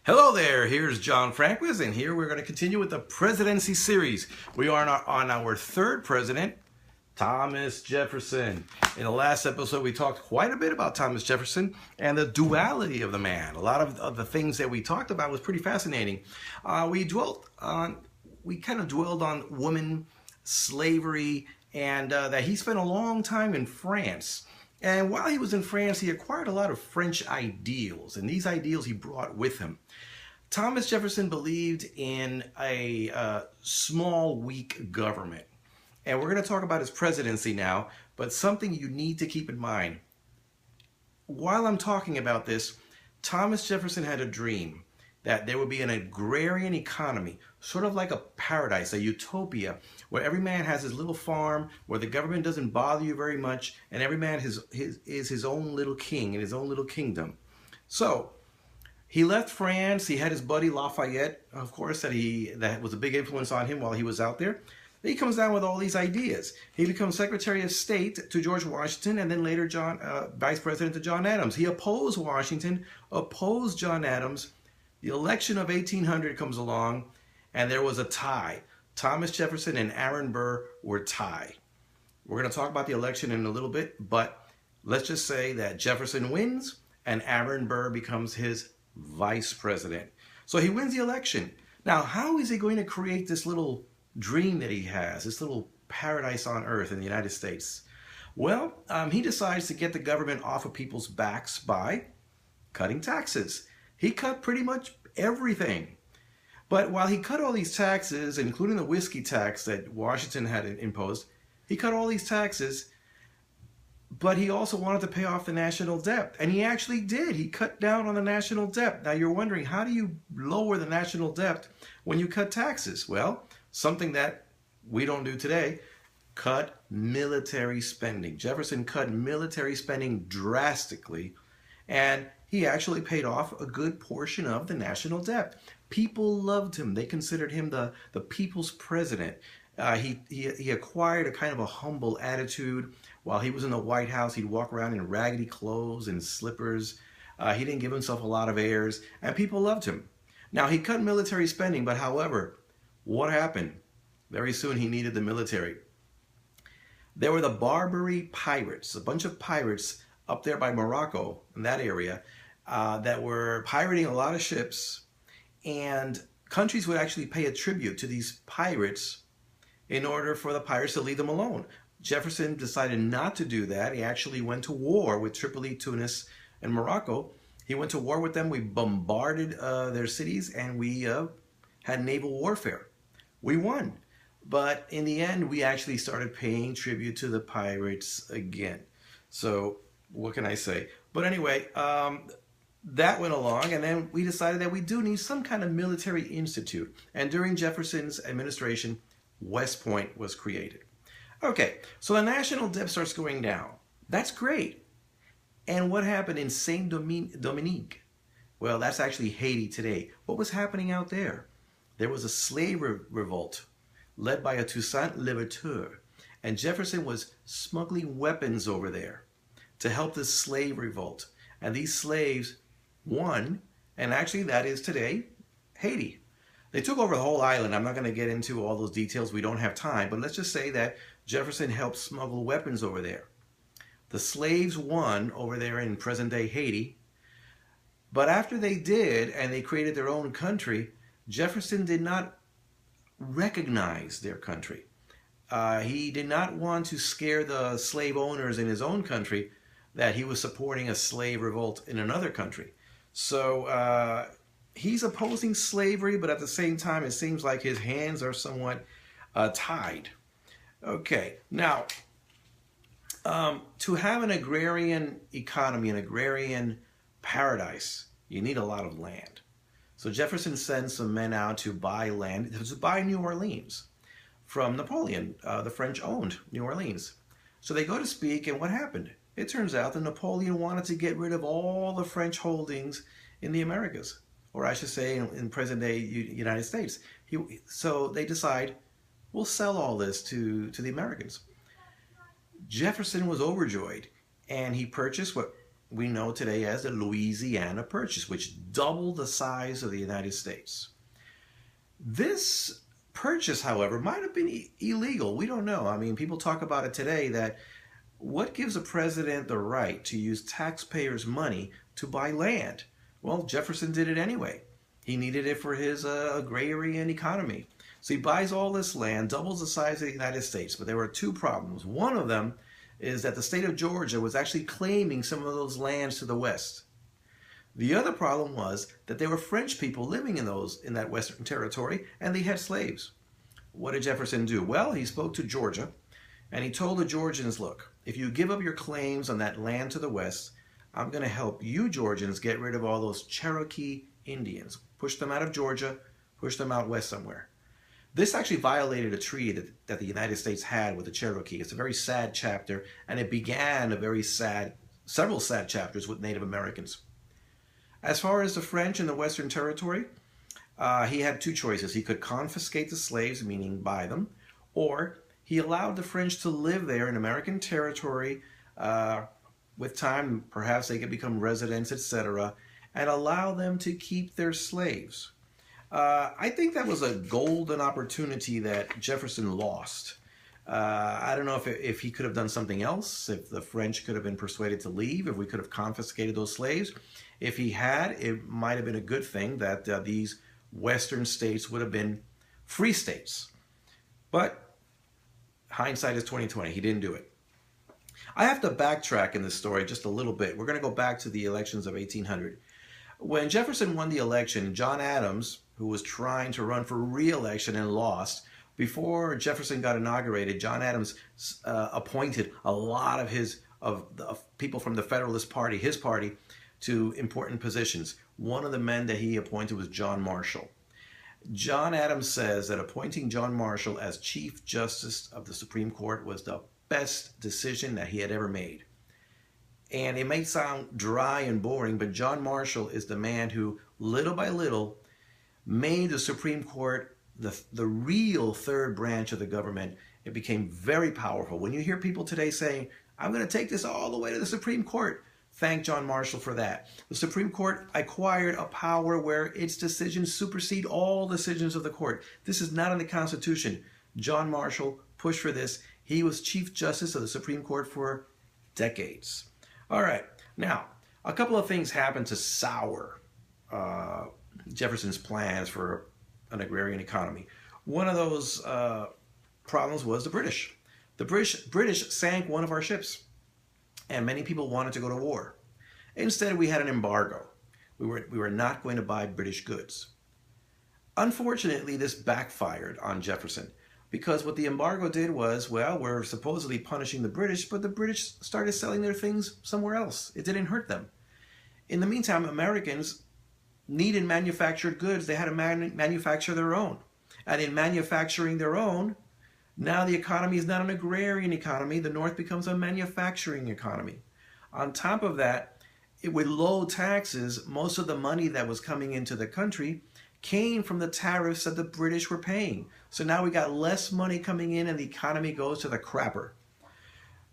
Hello there, here's John Franquez, and here we're going to continue with the Presidency series. We are on our third president, Thomas Jefferson. In the last episode, we talked quite a bit about Thomas Jefferson and the duality of the man. A lot of the things that we talked about was pretty fascinating. We kind of dwelled on women, slavery, and that he spent a long time in France. And while he was in France, he acquired a lot of French ideals, and these ideals he brought with him. Thomas Jefferson believed in a small, weak government. And we're going to talk about his presidency now, but something you need to keep in mind. While I'm talking about this, Thomas Jefferson had a dream that there would be an agrarian economy, sort of like a paradise, a utopia, where every man has his little farm, where the government doesn't bother you very much, and every man is his own little king in his own little kingdom. So he left France. He had his buddy Lafayette, of course, that was a big influence on him while he was out there. He comes down with all these ideas. He becomes Secretary of State to George Washington, and then later Vice President to John Adams. He opposed Washington, opposed John Adams. The election of 1800 comes along, and there was a tie. Thomas Jefferson and Aaron Burr were tied. We're going to talk about the election in a little bit, but let's just say that Jefferson wins, and Aaron Burr becomes his vice president. So he wins the election. Now, how is he going to create this little dream that he has, this little paradise on earth in the United States? Well, he decides to get the government off of people's backs by cutting taxes. He cut pretty much everything. But while he cut all these taxes, including the whiskey tax that Washington had imposed, he cut all these taxes, but he also wanted to pay off the national debt. And he actually did. He cut down on the national debt. Now you're wondering, how do you lower the national debt when you cut taxes? Well, something that we don't do today, cut military spending. Jefferson cut military spending drastically, and he actually paid off a good portion of the national debt. People loved him. They considered him the people's president. He acquired a kind of a humble attitude. While he was in the White House, he'd walk around in raggedy clothes and slippers. He didn't give himself a lot of airs, and people loved him. Now, he cut military spending, but however, what happened? Very soon he needed the military. There were the Barbary pirates, a bunch of pirates up there by Morocco, in that area, that were pirating a lot of ships, and countries would actually pay a tribute to these pirates in order for the pirates to leave them alone. Jefferson decided not to do that. He actually went to war with Tripoli, Tunis, and Morocco. He went to war with them. We bombarded their cities, and we had naval warfare. We won. But in the end, we actually started paying tribute to the pirates again. So what can I say? But anyway, that went along, and then we decided that we do need some kind of military institute. And during Jefferson's administration, West Point was created. Okay, so the national debt starts going down. That's great. And what happened in Saint Dominique? Well, that's actually Haiti today. What was happening out there? There was a slave revolt led by a Toussaint Louverture, and Jefferson was smuggling weapons over there to help this slave revolt. And these slaves won, and actually that is today Haiti. They took over the whole island. I'm not going to get into all those details. We don't have time, but let's just say that Jefferson helped smuggle weapons over there. The slaves won over there in present-day Haiti, but after they did and they created their own country, Jefferson did not recognize their country. He did not want to scare the slave owners in his own country that he was supporting a slave revolt in another country. So he's opposing slavery, but at the same time, it seems like his hands are somewhat tied. Okay, now, to have an agrarian economy, an agrarian paradise, you need a lot of land. So Jefferson sends some men out to buy land, to buy New Orleans from Napoleon. The French owned New Orleans. So they go to speak, and what happened? It turns out that Napoleon wanted to get rid of all the French holdings in the Americas, or I should say in present-day United States. So they decide, we'll sell all this to the Americans. Jefferson was overjoyed, and he purchased what we know today as the Louisiana Purchase, which doubled the size of the United States. This purchase, however, might have been illegal. We don't know. I mean, people talk about it today that what gives a president the right to use taxpayers' money to buy land? Well, Jefferson did it anyway. He needed it for his agrarian economy. So he buys all this land, doubles the size of the United States. But there were two problems. One of them is that the state of Georgia was actually claiming some of those lands to the west. The other problem was that there were French people living in that western territory, and they had slaves. What did Jefferson do? Well, he spoke to Georgia, and he told the Georgians, look, if you give up your claims on that land to the west, I'm going to help you Georgians get rid of all those Cherokee Indians. Push them out of Georgia, push them out west somewhere. This actually violated a treaty that the United States had with the Cherokee. It's a very sad chapter, and it began several sad chapters with Native Americans. As far as the French in the Western Territory, he had two choices. He could confiscate the slaves, meaning buy them, or he allowed the French to live there in American territory. With time, perhaps they could become residents, etc., and allow them to keep their slaves. I think that was a golden opportunity that Jefferson lost. I don't know if he could have done something else, if the French could have been persuaded to leave, if we could have confiscated those slaves. If he had, it might have been a good thing that these Western states would have been free states. But hindsight is 20/20. He didn't do it. I have to backtrack in this story just a little bit. We're going to go back to the elections of 1800. When Jefferson won the election, John Adams, who was trying to run for re-election and lost, before Jefferson got inaugurated, John Adams appointed a lot of people from the Federalist Party, his party, to important positions. One of the men that he appointed was John Marshall. John Adams says that appointing John Marshall as Chief Justice of the Supreme Court was the best decision that he had ever made. And it may sound dry and boring, but John Marshall is the man who, little by little, made the Supreme Court the real third branch of the government. It became very powerful. When you hear people today saying, I'm going to take this all the way to the Supreme Court, thank John Marshall for that. The Supreme Court acquired a power where its decisions supersede all decisions of the court. This is not in the Constitution. John Marshall pushed for this. He was Chief Justice of the Supreme Court for decades. All right. Now, a couple of things happened to sour Jefferson's plans for an agrarian economy. One of those problems was the British. The British sank one of our ships, and many people wanted to go to war. Instead, we had an embargo. We were not going to buy British goods. Unfortunately, this backfired on Jefferson, because what the embargo did was, well, we're supposedly punishing the British, but the British started selling their things somewhere else. It didn't hurt them. In the meantime, Americans needed manufactured goods. They had to manufacture their own. And in manufacturing their own, now the economy is not an agrarian economy. The North becomes a manufacturing economy. On top of that, with low taxes, most of the money that was coming into the country came from the tariffs that the British were paying. So now we got less money coming in and the economy goes to the crapper.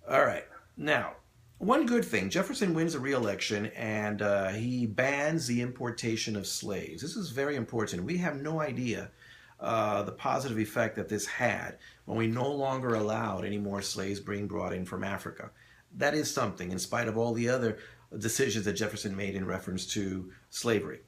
All right. Now, one good thing, Jefferson wins the re-election and he bans the importation of slaves. This is very important. We have no idea the positive effect that this had when we no longer allowed any more slaves being brought in from Africa. That is something, in spite of all the other decisions that Jefferson made in reference to slavery.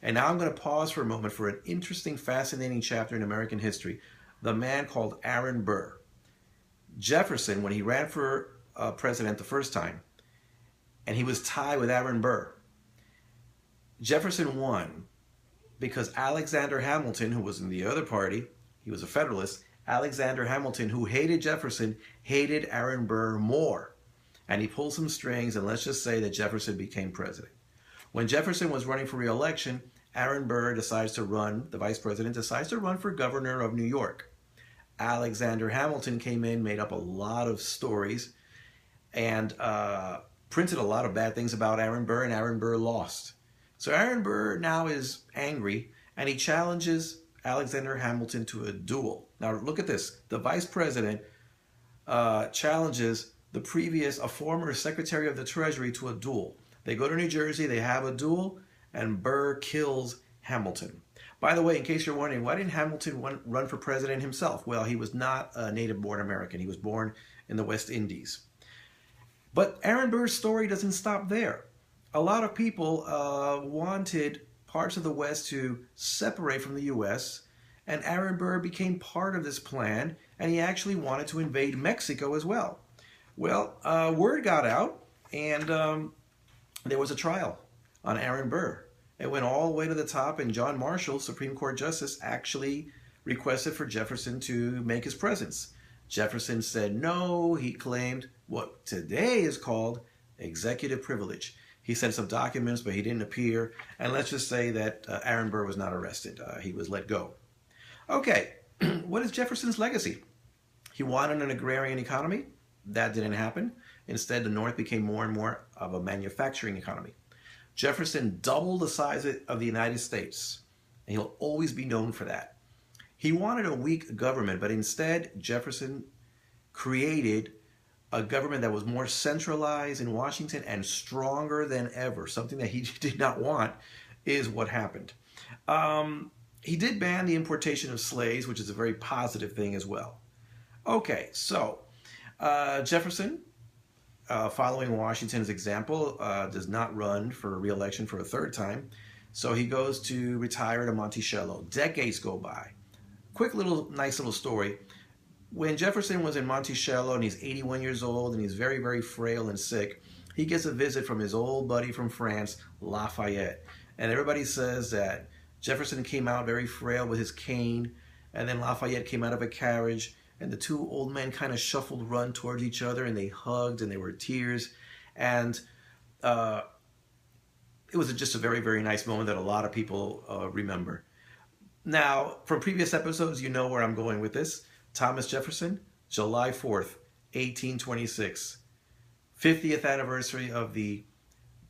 And now I'm going to pause for a moment for an interesting, fascinating chapter in American history, the man called Aaron Burr. Jefferson, when he ran for president the first time, and he was tied with Aaron Burr, Jefferson won because Alexander Hamilton, who was in the other party, he was a Federalist, Alexander Hamilton, who hated Jefferson, hated Aaron Burr more. And he pulled some strings, and let's just say that Jefferson became president. When Jefferson was running for re-election, Aaron Burr decides to run, the vice president decides to run for governor of New York. Alexander Hamilton came in, made up a lot of stories, and printed a lot of bad things about Aaron Burr, and Aaron Burr lost. So Aaron Burr now is angry, and he challenges Alexander Hamilton to a duel. Now look at this. The vice president challenges a former Secretary of the Treasury to a duel. They go to New Jersey, they have a duel, and Burr kills Hamilton. By the way, in case you're wondering, why didn't Hamilton run for president himself? Well, he was not a native-born American. He was born in the West Indies. But Aaron Burr's story doesn't stop there. A lot of people wanted parts of the West to separate from the U.S., and Aaron Burr became part of this plan, and he actually wanted to invade Mexico as well. Well, word got out, and there was a trial on Aaron Burr. It went all the way to the top, and John Marshall, Supreme Court Justice, actually requested for Jefferson to make his presence. Jefferson said no. He claimed what today is called executive privilege. He sent some documents, but he didn't appear. And let's just say that Aaron Burr was not arrested. He was let go. Okay, what is Jefferson's legacy? He wanted an agrarian economy. That didn't happen. Instead, the North became more and more of a manufacturing economy. Jefferson doubled the size of the United States, and he'll always be known for that. He wanted a weak government, but instead, Jefferson created a government that was more centralized in Washington and stronger than ever. Something that he did not want is what happened. He did ban the importation of slaves, which is a very positive thing as well. Okay, so Jefferson, following Washington's example, does not run for re-election for a third time. So he goes to retire to Monticello. Decades go by. Quick little, nice little story. When Jefferson was in Monticello and he's 81 years old and he's very, very frail and sick, he gets a visit from his old buddy from France, Lafayette. And everybody says that Jefferson came out very frail with his cane, and then Lafayette came out of a carriage, and the two old men kind of shuffled run towards each other, and they hugged, and there were tears. And it was just a very, very nice moment that a lot of people remember. Now, from previous episodes, you know where I'm going with this. Thomas Jefferson, July 4th, 1826. 50th anniversary of the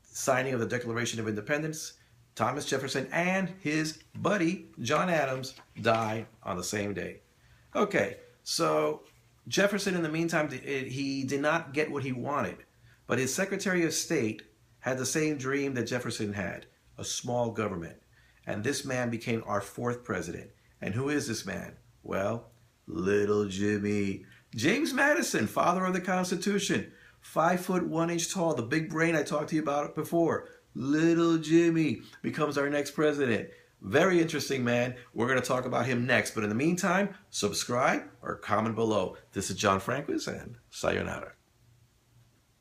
signing of the Declaration of Independence. Thomas Jefferson and his buddy, John Adams, died on the same day. Okay, so Jefferson, in the meantime, he did not get what he wanted. But his Secretary of State had the same dream that Jefferson had, a small government. And this man became our fourth president. And who is this man? Well, Little Jimmy. James Madison, father of the Constitution. 5 foot 1 inch tall, the big brain I talked to you about before. Little Jimmy becomes our next president. Very interesting man. We're going to talk about him next. But in the meantime, subscribe or comment below. This is John Franquez, and sayonara.